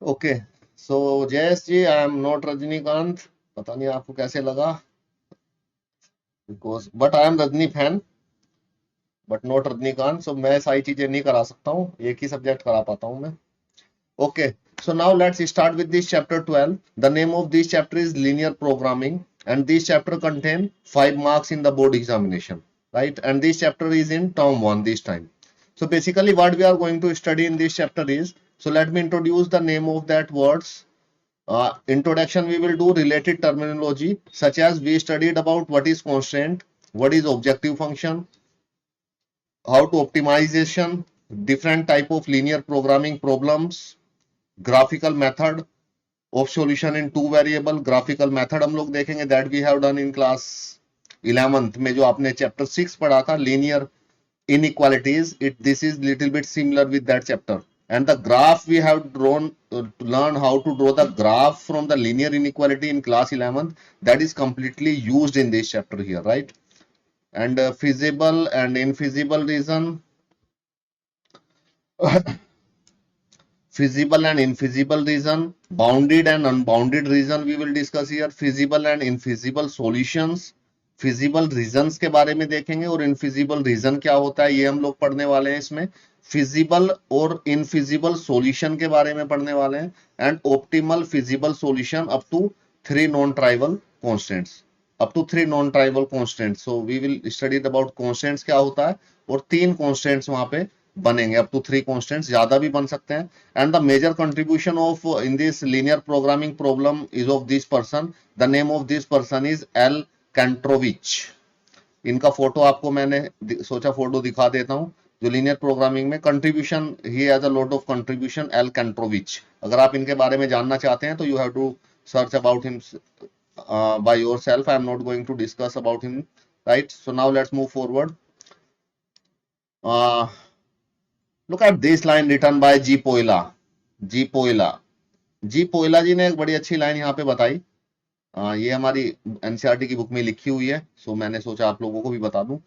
Okay so Jayesh ji, I am not Rajinikanth. पता नहीं आपको कैसे लगा, because but I am Rajini fan but not Rajinikanth. So मैं सारी चीजें नहीं करा सकता हूँ, एक ही सब्जेक्ट करा पाता हूँ मैं. Okay, so now let's start with this chapter 12. The name of this chapter is linear programming, and this chapter contain 5 marks in the board examination, right? And this chapter is in term 1 this time. So basically what we are going to study in this chapter is, so let me introduce the name of that words. Introduction, we will do related terminology such as we studied about what is constraint, what is objective function, how to optimization, different type of linear programming problems, graphical method of solution in two variable. graphical method हम लोग देखेंगे, that we have done in class 11th में जो आपने chapter 6 पढ़ा था, linear inequalities. This is little bit similar with that chapter. And the graph we have drawn, learn how to draw the graph from the linear inequality in class 11th. That is completely used in this chapter here, right? And feasible and infeasible reason, feasible and infeasible reason, bounded and unbounded reason we will discuss here, feasible and infeasible solutions, feasible reasons के बारे में देखेंगे, और infeasible reason क्या होता है ये हम लोग पढ़ने वाले हैं इसमें. feasible और infeasible solution के बारे में पढ़ने वाले हैं, and optimal feasible solution up to 3 non-trivial constants. up to 3 non-trivial constants. So we will study about constants क्या होता है, और 3 constants वहां पे बनेंगे. अप टू 3 constants, ज्यादा भी बन सकते हैं. And the major contribution of in this linear programming problem is of this person. The name of this person is L Kantrovich. इनका फोटो आपको मैंने सोचा फोटो दिखा देता हूं. जो लीनियर प्रोग्रामिंग में contribution, he has a lot of contribution, L Kantorovich. अगर आप इनके बारे में जानना चाहते हैं तो you have to search about him by yourself. I am not going to discuss about him, right? So now let's move forward. uh, Look at this line written by जी पोयला. जी पोयला, जी पोयला जी ने एक बड़ी अच्छी लाइन यहाँ पे बताई. ये हमारी एनसीईआरटी की बुक में लिखी हुई है, सो मैंने सोचा आप लोगों को भी बता दूं.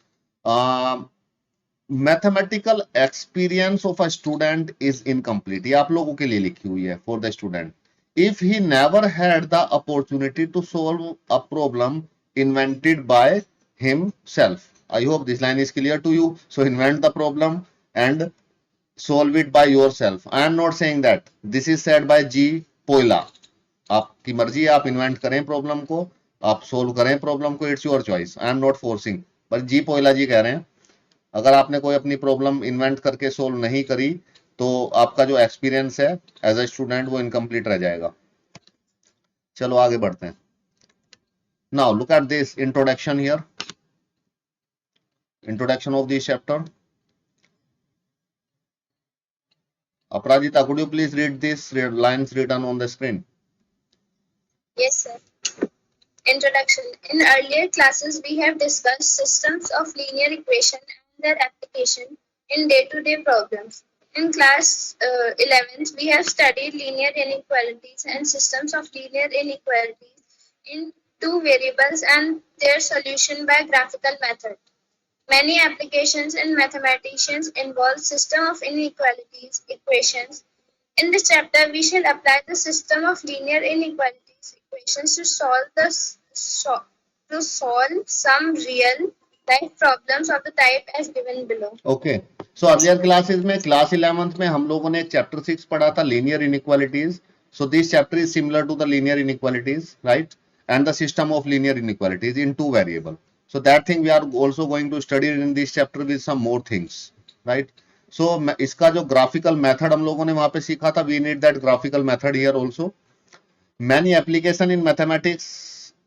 Mathematical experience of a student is incomplete, ये आप लोगों के लिए लिखी हुई है, for the student. If he never had the opportunity to solve a problem invented by himself. I hope this line is clear to you. So invent the problem and solve it by yourself. I am not saying that. This is said by G. Poila. आपकी मर्जी है, आप invent करें problem को, आप solve करें problem को, it's your choice. I am not forcing. पर जी पोयला जी कह रहे हैं अगर आपने कोई अपनी प्रॉब्लम इन्वेंट करके सोल्व नहीं करी तो आपका जो एक्सपीरियंस है एज अ स्टूडेंट वो इनकम्प्लीट रह जाएगा. चलो आगे बढ़ते हैं. Now look at this introduction here. Introduction of this chapter. Aparajita, could you please read these lines written on the screen? Yes, sir. Introduction. In earlier classes, we have discussed systems of linear equation and their application in day-to-day problems. In class 11th, we have studied linear inequalities and systems of linear inequalities in two variables and their solution by graphical method. Many applications in mathematicians involve system of inequalities equations. In this chapter, we shall apply the system of linear inequalities equations to solve some real life problems of the type as given below. Okay. So earlier classes में class 11th में हम लोगों ने chapter 6 पढ़ा था linear inequalities. So this chapter is similar to the linear inequalities, right? And the system of linear inequalities in two variable. So that thing we are also going to study in this chapter with some more things, right? So इसका जो graphical method हम लोगों ने वहां पे सीखा था, we need that graphical method here also. Many application in mathematics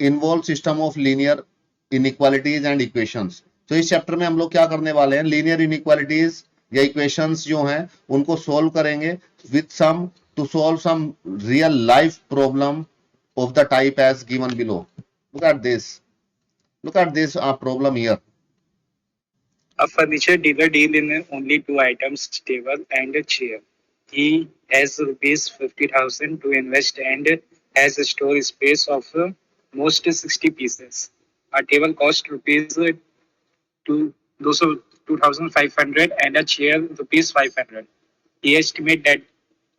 involve system of linear inequalities and equations. तो इस चैप्टर में हम लोग क्या करने वाले हैं, लीनियर इनइक्वालिटीज या इक्वेशंस जो हैं उनको सोल्व करेंगे with some to solve some real life problem of the type as given below. Look at this problem here. A furniture dealer deal in only two items, table and a chair. He has rupees 50,000 to invest and has a store space of most 60 pieces. A table cost rupees 2,500 and a chair rupees 500. He estimates that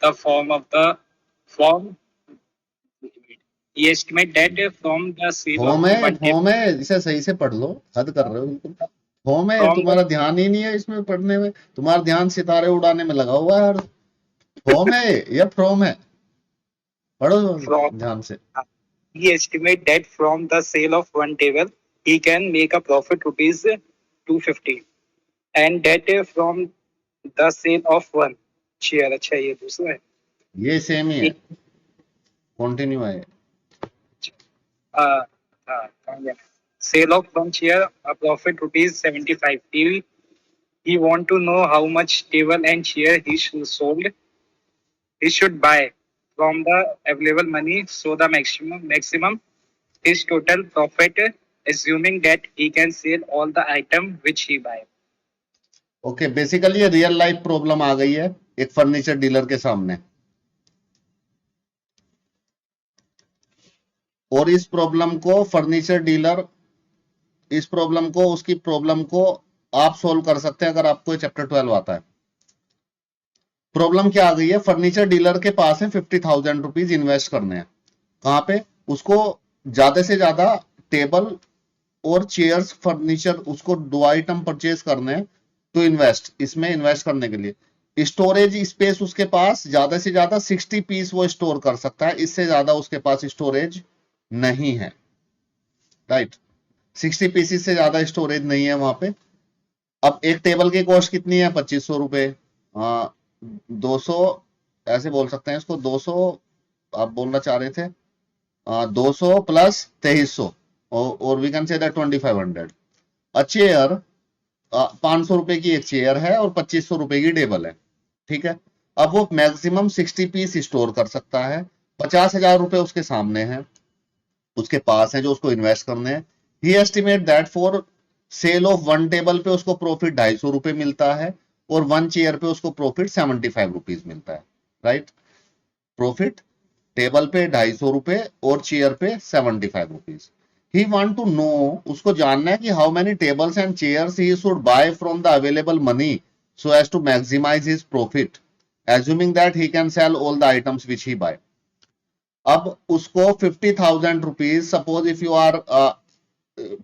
the form of the from he estimate that from the sale of form है, one table form है, इसे सही से पढ़ लो, हद कर रहे हो बिल्कुल। फॉर्म है, from तुम्हारा ध्यान ही नहीं है इसमें पढ़ने में, तुम्हारा ध्यान सितारे उड़ाने में लगा हुआ है। फॉर्म है या फ्रॉम है, पढ़ो from ध्यान से। he estimate that from the sale of one table he can make a profit rupees 250 and that from the sale of one chair। अच्छा ये दूसरा है। ये सेम ही है, कंटिन्यू है। Sale of one chair a profit rupees 75। He want to know how much table and chair he sold he should buy from the available money so the maximum his total profit assuming that he can sell all the item which he buy। Okay, basically ये real life problem आ गई है एक furniture dealer के सामने, और इस problem को furniture dealer, इस प्रॉब्लम को, उसकी प्रॉब्लम को आप सोल्व कर सकते हैं अगर आपको चैप्टर 12 आता है। प्रॉब्लम क्या आ गई है, फर्नीचर डीलर के पास है 50,000 रुपीज इन्वेस्ट करने हैं। कहां पे, उसको ज्यादा से ज्यादा टेबल और चेयर्स फर्नीचर, उसको 2 आइटम परचेज करने हैं तो इन्वेस्ट, इसमें इन्वेस्ट करने के लिए स्टोरेज स्पेस उसके पास ज्यादा से ज्यादा 60 पीस वो स्टोर कर सकता है, इससे ज्यादा उसके पास स्टोरेज नहीं है, राइट। 60 पीसेस से ज्यादा स्टोरेज नहीं है वहां पे। अब एक टेबल की कॉस्ट कितनी है, 2500 रुपए, 200 ऐसे बोल सकते हैं इसको, 200 आप बोलना चाह रहे थे, 200 प्लस 2300 और we can say that 2500। A chair 500 रुपए की एक चेयर है और 2500 रुपए की टेबल है, ठीक है। अब वो मैक्सिमम 60 पीस स्टोर कर सकता है, 50,000 रुपए उसके सामने है, उसके पास है, जो उसको इन्वेस्ट करने हैं। He estimate that for sale of one table पे उसको प्रॉफिट 250 रुपए मिलता है और वन चेयर पे उसको प्रॉफिट 75 रुपीज मिलता है, राइट। प्रॉफिट टेबल पे 250 रुपए और चेयर पे 75 rupees. He want to know, उसको जानना है कि how many tables and chairs he should buy from the available money so as to maximize his profit assuming that he can sell all the items which he buy. अब उसको 50,000 rupees, suppose if you are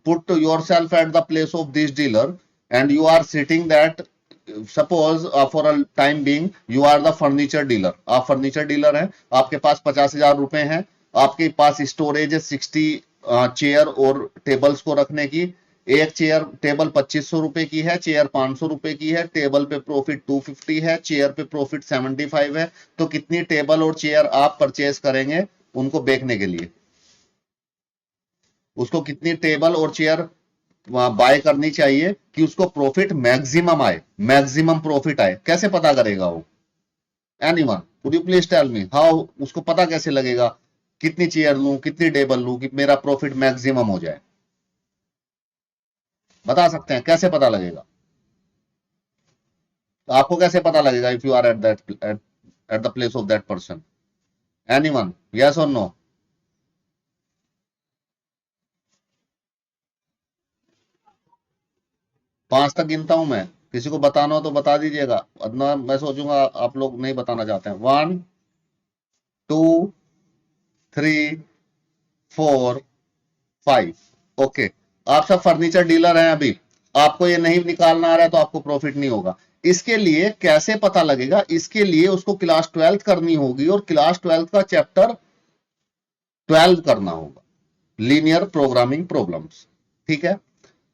put yourself at the place of this dealer and you are sitting that, suppose for a time being you are the furniture dealer, आप furniture dealer हैं, आपके पास 50,000 रुपए हैं, आपके पास storage है 60 chair और tables को रखने की। एक चेयर टेबल 2500 रुपए की है, चेयर 500 रुपए की है, टेबल पे प्रॉफिट 250 है, चेयर पे प्रॉफिट 75 है। तो कितनी टेबल और चेयर आप परचेज करेंगे उनको बेचने के लिए, उसको कितनी टेबल और चेयर बाय करनी चाहिए कि उसको प्रॉफिट मैक्सिमम आए, मैक्सिमम प्रॉफिट आए। कैसे पता करेगा वो, anyone would you please tell me how, उसको पता कैसे लगेगा कितनी चेयर लूं, कितनी टेबल लूं कि मेरा प्रॉफिट मैक्सिमम हो जाए? बता सकते हैं कैसे पता लगेगा? आपको कैसे पता लगेगा if you are at that at the place of that person? Anyone, yes और नो? पांच तक गिनता हूं मैं, किसी को बताना हो तो बता दीजिएगा, वरना मैं सोचूंगा आप लोग नहीं बताना चाहते हैं। 1 2 3 4 5। ओके, आप सब फर्नीचर डीलर हैं, अभी आपको ये नहीं निकालना आ रहा है तो आपको प्रॉफिट नहीं होगा। इसके लिए कैसे पता लगेगा, इसके लिए उसको क्लास 12 करनी होगी और क्लास 12 का चैप्टर 12 करना होगा, लीनियर प्रोग्रामिंग प्रॉब्लम्स, ठीक है।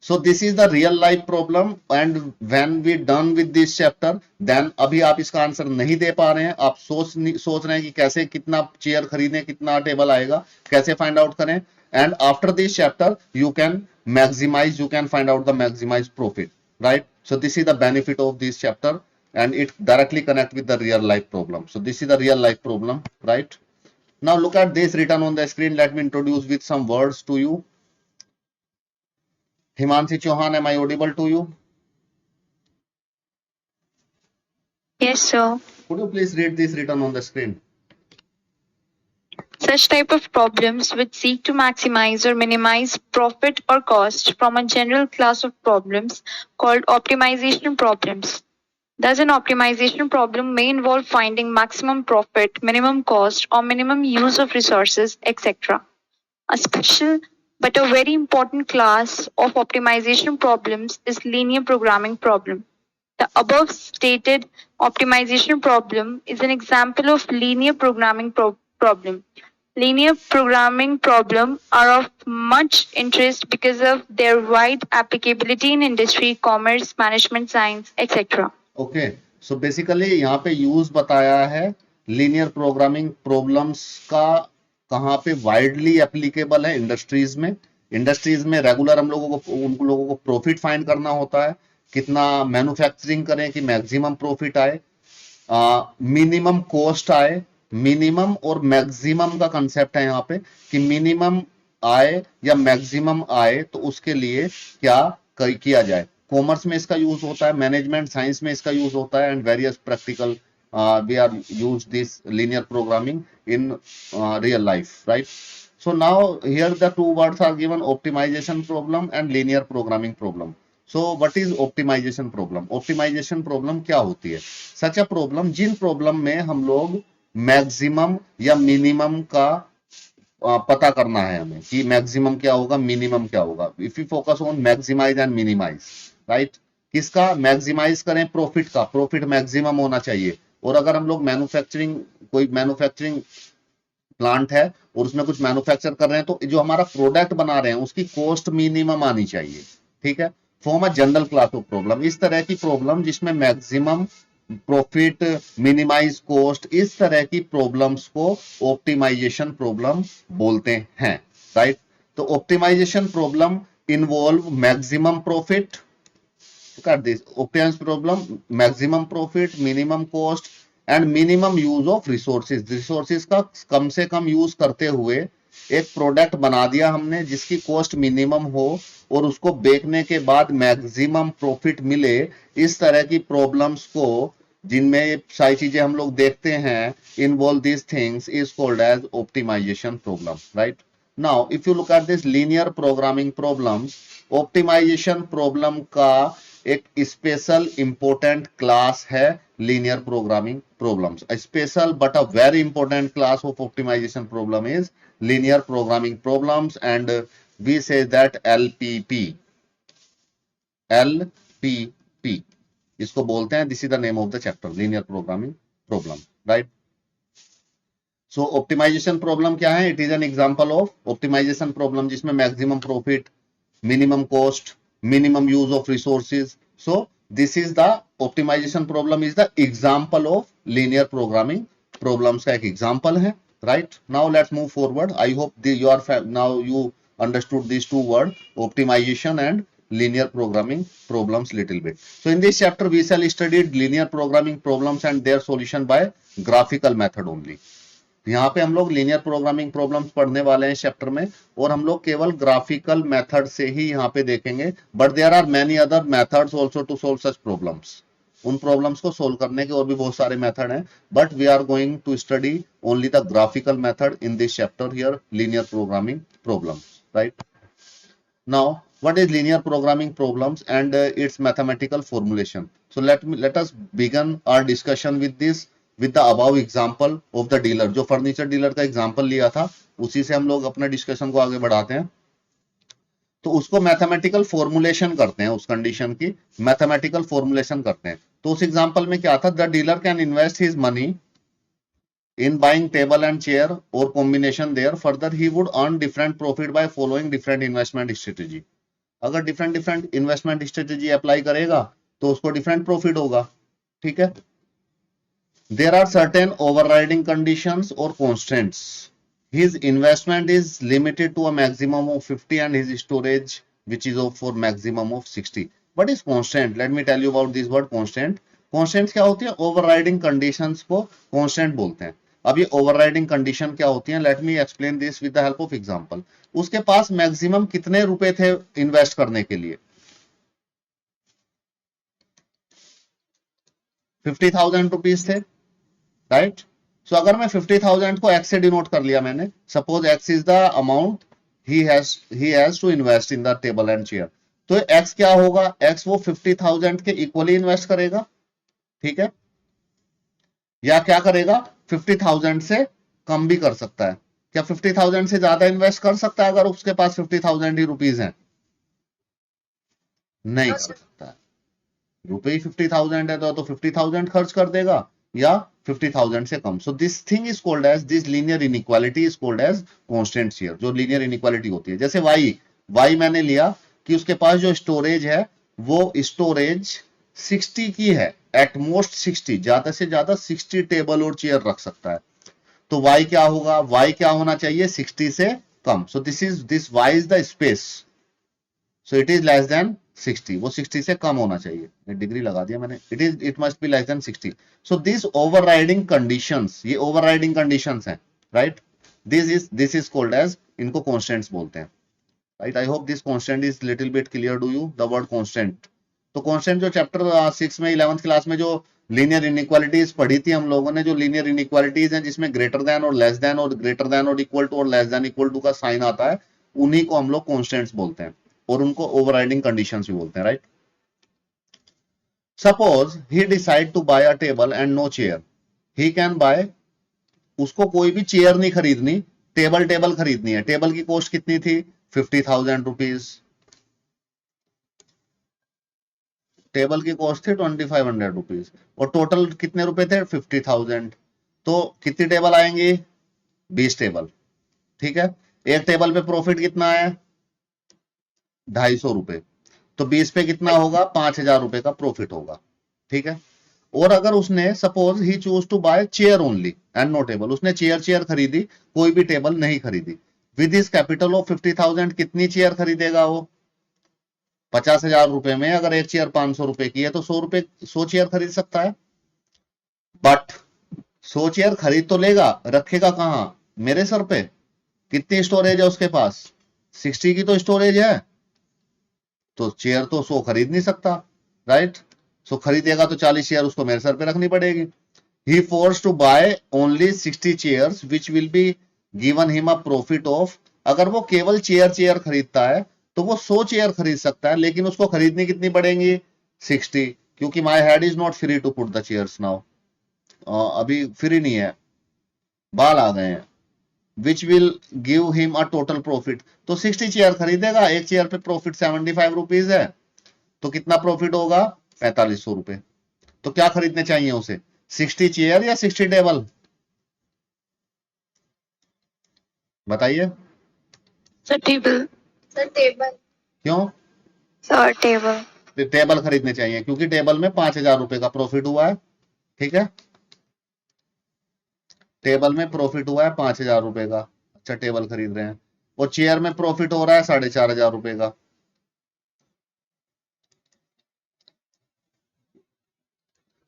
So this is the real life problem and when we done with this chapter then, अभी आप इसका आंसर नहीं दे पा रहे हैं, आप सोच रहे हैं कि कैसे कितना चेयर खरीदें, कितना टेबल आएगा, कैसे फाइंड आउट करें। and after this chapter you can maximize, you can find out the maximize profit, right? So this is the benefit of this chapter and it directly connect with the real life problem. So this is the real life problem, right? Now look at this written on the screen. Let me introduce with some words to you. Himanshi Chauhan, am I audible to you? Yes, sir. Could you please read this written on the screen? Such type of problems which seek to maximize or minimize profit or cost from a general class of problems called optimization problems. Thus, an optimization problem may involve finding maximum profit, minimum cost, or minimum use of resources, etc. A special but a very important class of optimization problems is linear programming problem. The above stated optimization problem is an example of linear programming problem. Linear programming problems are of much interest because of their wide applicability in industry, commerce, management science, etc. Okay so basically यहाँ पे use बताया है linear programming problems का कहाँ पे widely applicable है industries में regular हम लोगों को उन लोगों को प्रॉफिट फाइंड करना होता है, कितना मैन्युफैक्चरिंग करें कि मैक्सिमम प्रॉफिट आए, मिनिमम कॉस्ट आए, मिनिमम और मैक्सिमम का कंसेप्ट है यहाँ पे कि मिनिमम आए या मैक्सिमम आए तो उसके लिए क्या किया जाए। कॉमर्स में इसका यूज होता है, मैनेजमेंट साइंस में इसका यूज होता है, and various practical we are use this linear programming in real life, right? So now here the two words are given, optimization problem and linear programming problem. So what is optimization problem? Optimization problem क्या होती है? Such a problem जिन problem में हम लोग maximum या minimum का पता करना है हमें कि मैक्सिमम क्या होगा, मिनिमम क्या होगा। If you focus on maximize and minimize, right, किसका मैक्सिमाइज करें? प्रॉफिट का, प्रॉफिट मैक्सिमम होना चाहिए। और अगर हम लोग कोई मैन्युफैक्चरिंग प्लांट है और उसमें कुछ मैन्युफैक्चर कर रहे हैं तो जो हमारा प्रोडक्ट बना रहे हैं उसकी कॉस्ट मिनिमम आनी चाहिए, ठीक है। Form a general class of problem, इस तरह की प्रॉब्लम जिसमें मैक्सिमम प्रॉफिट, मिनिमाइज कॉस्ट, इस तरह की प्रॉब्लम्स को ऑप्टिमाइजेशन प्रॉब्लम बोलते हैं, राइट। तो optimization problem involve maximum profit, cut this optimization problem, maximum profit, minimum cost and minimum use of resources का कम से कम यूज करते हुए एक प्रोडक्ट बना दिया हमने जिसकी कॉस्ट मिनिमम हो और उसको बेचने के बाद मैक्सिमम प्रॉफिट मिले। इस तरह की प्रॉब्लम्स को जिनमें ये सारी चीजें हम लोग देखते हैं, involve this things is called as optimization problem, right. Now if you look at this linear programming problems, optimization problem का एक स्पेशल इंपोर्टेंट क्लास है linear programming problems. A special but a very important class of optimization problem is linear programming problems, and we say that LPP इसको बोलते हैं। This is the name of the chapter, linear programming problem, right. So optimization problem क्या है? It is an example of optimization problem जिसमें maximum profit, minimum cost, minimum use of resources. So this is the optimization problem is the example of linear programming problems का एक example है, right? Now let's move forward. I hope now you understood these two words, optimization and linear programming problems little bit. So in this chapter we shall study linear programming problems and their solution by graphical method only. यहाँ पे हम लोग linear programming problems पढ़ने वाले हैं इस chapter में, और हम लोग केवल ग्राफिकल मेथड से ही यहाँ पे देखेंगे, but there are many other methods also to solve such problems. उन प्रॉब्लम्स को सोल्व करने के और भी बहुत सारे मेथड हैं, but we are going to study only the graphical method in this chapter here, linear programming problems, right. Now what is linear programming problems and its mathematical formulation? So let us begin our discussion with this with the above example of the dealer. जो furniture dealer का example लिया था उसी से हम लोग अपना discussion को आगे बढ़ाते हैं। तो उसको मैथमेटिकल फॉर्मुलेशन करते हैं, उस कंडीशन की मैथमेटिकल फॉर्मुलेशन करते हैं। तो उस एग्जांपल में क्या था? The dealer can invest his money in buying table and chair or combination there. Further he would earn different profit by following different investment strategy. अगर डिफरेंट इन्वेस्टमेंट स्ट्रेटेजी अप्लाई करेगा तो उसको डिफरेंट प्रॉफिट होगा, ठीक है। There are certain overriding conditions or constraints. His investment is limited to a maximum of 50 and his storage which is for maximum of 60. What is constraint? Let me tell you about this word constraint. Constraints क्या होती है? Overriding conditions को constraint बोलते हैं। अब ये overriding condition क्या होती है? Let me explain this with the help of example. उसके पास मैक्सिमम कितने रुपए थे इन्वेस्ट करने के लिए? 50,000 रुपीज थे, राइट। सो अगर मैं 50,000 को एक्स से डिनोट कर लिया मैंने, suppose x is the amount he has to invest in the table and chair, तो एक्स क्या होगा? एक्स वो 50,000 के इक्वली इन्वेस्ट करेगा, ठीक है, या क्या करेगा 50,000 से कम भी कर सकता है। क्या 50,000 से ज्यादा इन्वेस्ट कर सकता है अगर उसके पास 50,000 ही रुपीज है? नहीं नो कर सर। सकता है। रुपए ही 50,000 है तो 50,000 खर्च कर देगा या 50,000 से कम। So this thing is called as, this linear inequality is called as constant share. जो लीनियर इनइक्वालिटी होती है, जैसे वाई मैंने लिया कि उसके पास जो स्टोरेज है वो स्टोरेज 60 की है, एट मोस्ट 60, ज्यादा से ज्यादा 60 टेबल और चेयर रख सकता है। तो y क्या होगा, y क्या होना चाहिए 60 से कम। So this y is the space, so it is less than 60, वो 60 से कम होना चाहिए। डिग्री लगा दिया मैंने, it must be less than 60। So this overriding conditions, ये ओवरराइडिंग कंडीशंस हैं, right. This is called as, इनको कांस्टेंट्स बोलते हैं, right. I hope this constant is little bit clear to you, the word constant. तो constant जो chapter 6 में 11th class में जो लीनियर इनइक्वालिटीज पढ़ी थी हम लोगों ने, जो लीनियर इनइक्वालिटीज हैं जिसमें ग्रेटर देन और लेस देन और ग्रेटर देन और इक्वल टू और लेस देन इक्वल टू का साइन आता है, उन्हीं को हम लोग कांस्टेंट्स बोलते हैं और उनको ओवरराइडिंग कंडीशंस भी बोलते हैं, right. Suppose he decide to buy a table and no chair, he can buy, उसको कोई भी चेयर नहीं खरीदनी, टेबल खरीदनी है। टेबल की कॉस्ट कितनी थी 50,000 रुपीज, टेबल की कॉस्ट थी 2500 रुपीज और टोटल कितने रुपए थे 50,000। तो कितनी टेबल आएंगी 20 टेबल, ठीक है। एक टेबल पे प्रॉफिट कितना है 250 रुपए, तो 20 पे कितना होगा 5,000 रुपए का प्रॉफिट होगा, ठीक है। और अगर उसने suppose he choose to buy chair only and no table, उसने चेयर खरीदी, कोई भी टेबल नहीं खरीदी, विद हिज कैपिटल ऑफ 50,000 कितनी चेयर खरीदेगा वो 50,000 रुपए में। अगर एक चेयर 500 रुपए की है तो 100 चेयर खरीद सकता है। बट 100 चेयर खरीद तो लेगा, रखेगा कहां मेरे सर पे। कितनी स्टोरेज है उसके पास 60 की तो स्टोरेज है, तो चेयर तो 100 खरीद नहीं सकता, राइट। सो खरीदेगा तो 40 चेयर उसको मेरे सर पे रखनी पड़ेगी। He force to buy only 60 chairs which will be given him a profit of, अगर वो केवल चेयर खरीदता है तो वो 100 चेयर खरीद सकता है, लेकिन उसको खरीदनी कितनी पड़ेंगी 60, क्योंकि my head is not free to put the chairs now, अभी फ्री नहीं है, बाल आ गए हैं, which will give him a total profit. तो 60 चेयर खरीदेगा, एक चेयर पे प्रॉफिट 75 रुपीज है, तो कितना प्रॉफिट होगा 4500 रुपए। तो क्या खरीदने चाहिए उसे 60 चेयर या 60 टेबल, बताइए। Sir table. Sir table. क्यों सर टेबल। टेबल खरीदने चाहिए, क्योंकि टेबल में 5,000 रुपए का प्रॉफिट हुआ है, ठीक है। टेबल में प्रॉफिट हुआ है 5,000 रुपए का, अच्छा टेबल खरीद रहे हैं। और चेयर में प्रॉफिट हो रहा है 4,500 रुपए का।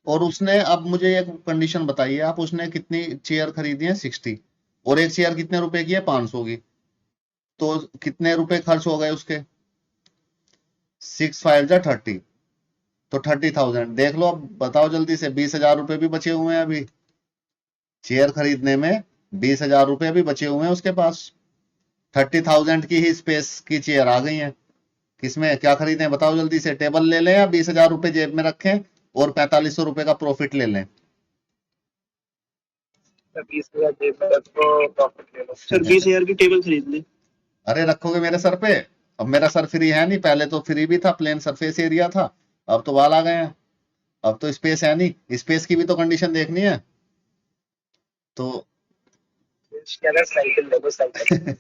और उसने, अब मुझे एक कंडीशन बताइए आप, उसने कितनी चेयर खरीदी है 60, और एक चेयर कितने रुपए की है 500 की, तो कितने रुपए खर्च हो गए उसके 6 5 जा 30, तो 30,000। देख लो अब बताओ जल्दी से, 20,000 रुपए भी बचे हुए हैं अभी चेयर खरीदने में, 20,000 रुपए भी बचे हुए हैं उसके पास। 30,000 की ही स्पेस की चेयर आ गई है, किसमें क्या खरीदें बताओ जल्दी से, टेबल ले लें या 20,000 रुपए जेब में रखें और 4,500 रुपए का प्रॉफिट ले लें। 20,000 टेबल तो प्रॉफिट ले लो। सर 20,000 की टेबल खरीद ले। अरे रखोगे मेरे सर पे, अब मेरा सर फ्री है नहीं, पहले तो फ्री भी था, प्लेन सरफेस एरिया था, अब तो बाल आ गए हैं, अब तो स्पेस है नहीं, स्पेस की भी तो कंडीशन देखनी है। तो साइकिल लगो साइकिल।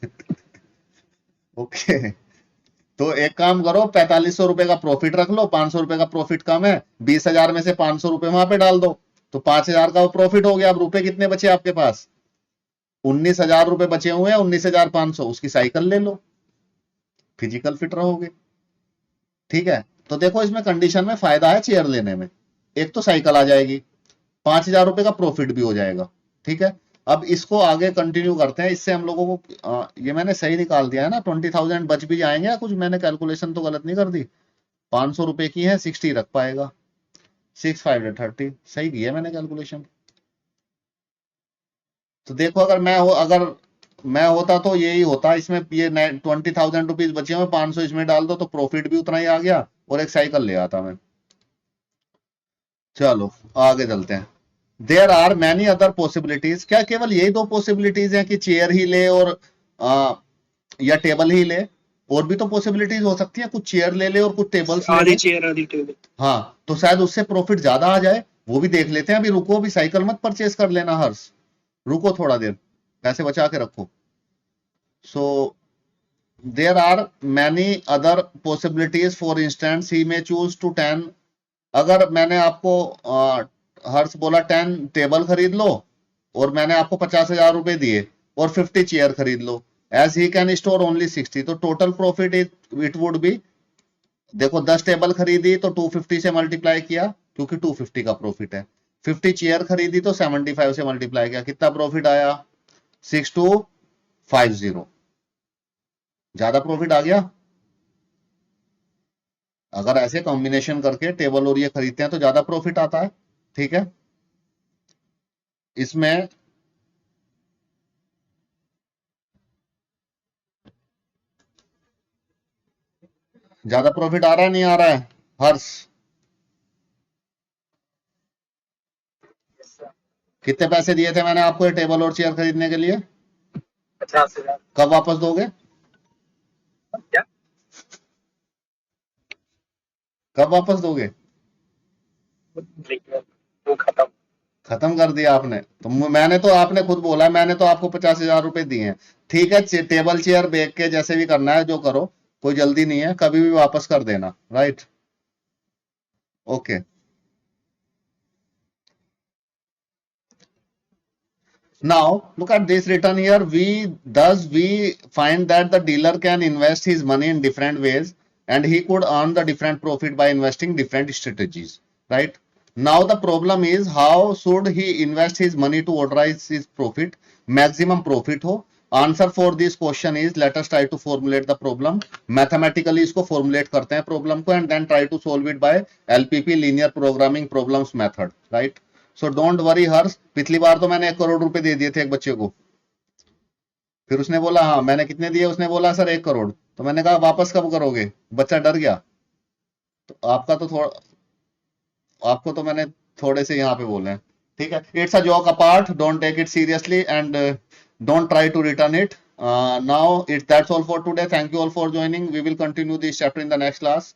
ओके, तो एक काम करो 4,500 रुपए का प्रॉफिट रख लो, 500 रुपए का प्रॉफिट कम है, 20,000 में से 500 रुपए वहां पे डाल दो, तो 5,000 का वो प्रॉफिट हो गया। अब रुपए कितने बचे आपके पास 19,000 रुपए बचे हुए हैं, 19,500, उसकी साइकिल ले लो, फिजिकल फिट रहोगे, ठीक है। तो देखो इसमें कंडीशन में फायदा है चेयर लेने में, एक तो साइकिल आ जाएगी, 5,000 रुपए का प्रॉफिट भी हो जाएगा, ठीक है। अब इसको आगे कंटिन्यू करते हैं, इससे हम लोगों को ये मैंने सही निकाल दिया है ना, 20,000 बच भी जाएंगे या कुछ, मैंने कैलकुलेशन तो गलत नहीं कर दी। 500 रुपए की है 60 रख पाएगा, 6 5 30, सही किया मैंने कैलकुलेशन। तो देखो अगर मैं होता तो यही होता, इसमें ये 20,000 रुपीज बचे हुए, 500 इसमें डाल दो तो प्रॉफिट भी उतना ही आ गया और एक साइकिल ले आता मैं। चलो आगे चलते हैं। There are many other possibilities, क्या केवल यही दो पॉसिबिलिटीज हैं कि चेयर ही ले और या टेबल ही ले? और भी तो पॉसिबिलिटीज हो सकती है, कुछ चेयर ले ले और कुछ टेबल्स ले आधी ले। चेयर आधी टेबल। हाँ, तो शायद उससे प्रॉफिट ज्यादा आ जाए, वो भी देख लेते हैं। अभी रुको, अभी साइकिल मत परचेज कर लेना हर्ष, रुको थोड़ा देर, पैसे बचा के रखो। So there are many other possibilities, for instance he may choose to 10। अगर मैंने आपको हर्ष बोला 10 टेबल खरीद लो और मैंने आपको 50,000 रुपए दिए और 50 चेयर खरीद लो, as he can store only 60, तो total profit it would be, देखो 10 टेबल खरीदी तो 250 से मल्टीप्लाई किया क्योंकि 250 का प्रॉफिट है, 50 चेयर खरीदी तो 75 से मल्टीप्लाई किया, कितना प्रॉफिट आया? 6250। ज्यादा प्रॉफिट आ गया। अगर ऐसे कॉम्बिनेशन करके टेबल और ये खरीदते हैं तो ज्यादा प्रॉफिट आता है, ठीक है। इसमें ज्यादा प्रॉफिट आ रहा है नहीं आ रहा है हर्ष? कितने पैसे दिए थे मैंने आपको ये टेबल और चेयर खरीदने के लिए? 50,000। कब वापस दोगे? क्या? कब वापस दोगे? वो खत्म। खत्म कर दिया आपने? तो मैंने तो, आपने खुद बोला मैंने तो आपको 50,000 रुपए दिए हैं, ठीक है। टेबल चेयर बेच के जैसे भी करना है जो करो, कोई जल्दी नहीं है, कभी भी वापस कर देना, right? Okay. Now look at this written here. We find that the dealer can invest his money in different ways and he could earn the different profit by investing different strategies, right? Now the problem is how should he invest his money to authorize his profit, maximum profit हो? Answer for this question is, let us try to formulate the problem. Mathematically इसको formulate करते हैं problem को and then try to solve it by LPP, linear programming problems method, right? So don't worry Harsh, पिछली बार तो मैंने 1 करोड़ रुपए दे दिए थे एक बच्चे को, फिर उसने बोला हाँ मैंने कितने दिए, उसने बोला सर 1 करोड़, तो मैंने कहा वापस कब करोगे, बच्चा डर गया। तो आपका तो थोड़ा, आपको तो मैंने थोड़े से यहाँ पे बोले हैं, ठीक है। It's a joke apart, don't take it seriously and don't try to return it. Now it that's all for today, thank you all for joining, we will continue this chapter in the next class.